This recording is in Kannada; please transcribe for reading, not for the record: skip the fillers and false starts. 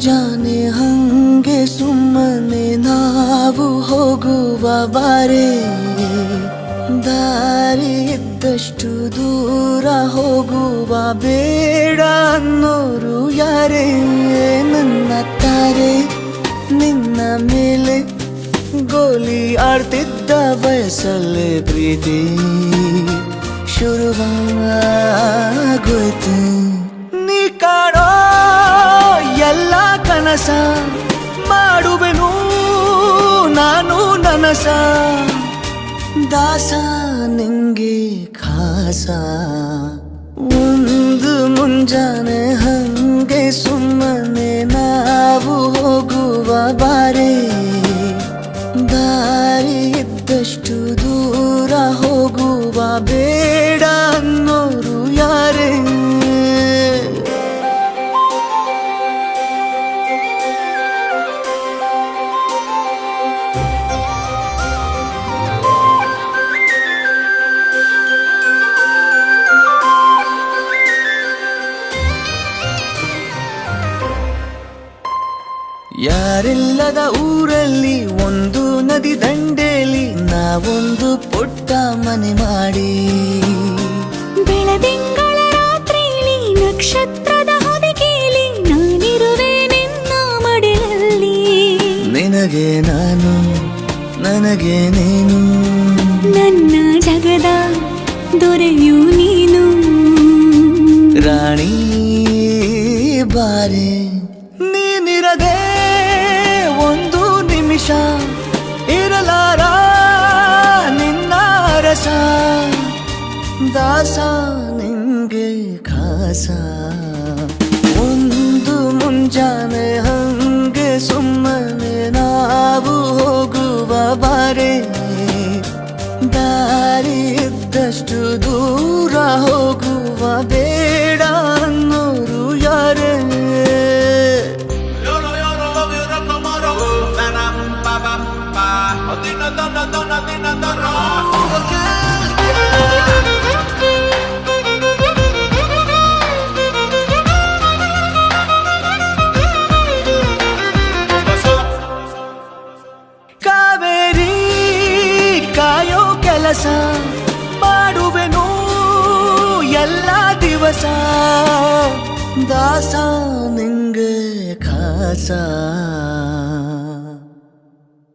ಮುಂಜಾನೆ ಹಂಗೆ ಸುಮ್ಮನೆ ನಾವು ಹೋಗುವ ಬಾರೆ, ದಾರಿ ಇದ್ದಷ್ಟು ದೂರ ಹೋಗುವ ಬೇಡ ಅನ್ನೋರು ಯಾರೇ. ನನ್ನ ತಾರೆ ನಿನ್ನ ಮೇಲೆ ಗೋಲಿ ಆಡ್ತಿದ್ದ ವಯಸ್ಸಲ್ಲೇ ಪ್ರೀತಿ ಶುರುವಾಗೋಯ್ತು. ನೀ ಕಾಡೋ ಎಲ್ಲ ಕನಸ ಮಾಡುವೆನು ನಾನು ನನಸ, ದಾಸ ನಿಂಗೆ ಖಾಸ. ಒಂದು ಮುಂಜಾನೆ ಹಂಗೆ ಸುಮ್ಮನೆ ನಾವು ಹೋಗುವ ಬಾರೆ, ದಾರಿ ಇದ್ದಷ್ಟು ದೂರ ಹೋಗುವ ಬೇಡ ಅನ್ನೋರು ಯಾರೇ. ಯಾರಿಲ್ಲದ ಊರಲ್ಲಿ ಒಂದು ನದಿ ದಂಡೆಯಲ್ಲಿ ನಾವೊಂದು ಪುಟ್ಟ ಮನೆ ಮಾಡಿ, ಬೆಳದಿಂಗಳ ರಾತ್ರಿಲಿ ನಕ್ಷತ್ರದ ಹೊದಿಕೆಯಲ್ಲಿ ನಾನಿರುವೆ ನಿನ್ನ ಮಡಿಲಲ್ಲಿ. ನಿನಗೆ ನಾನು ನನಗೆ ನೀನು, ನನ್ನ ಜಗದ ದೊರೆಯು ನೀನು. ರಾಣಿ ಬಾರೆ ನೀನಿರದೆ ಒಂದು ನಿಮಿಷ ಇರಲಾರ ನಿನ್ನ ರಸ, ದಾಸ ನಿಂಗೆ ಖಾಸ. ಒಂದು ಮುಂಜಾನೆ ಹಂಗೆ ಸುಮ್ಮನೆ ನಾವು ಹೋಗುವ ಬಾರೆ, ದಾರಿ ಇದ್ದಷ್ಟು ದೂರ ಹೋಗುವ ಬೇಡ ಅನ್ನೋರು ಯಾರೇ. ಕಾವೇರಿ ಕಾಯೋ ಕೆಲಸ ಮಾಡುವೆನು ಎಲ್ಲ ದಿವಸ, ದಾಸ ನಿಂಗೆ ಖಾಸ.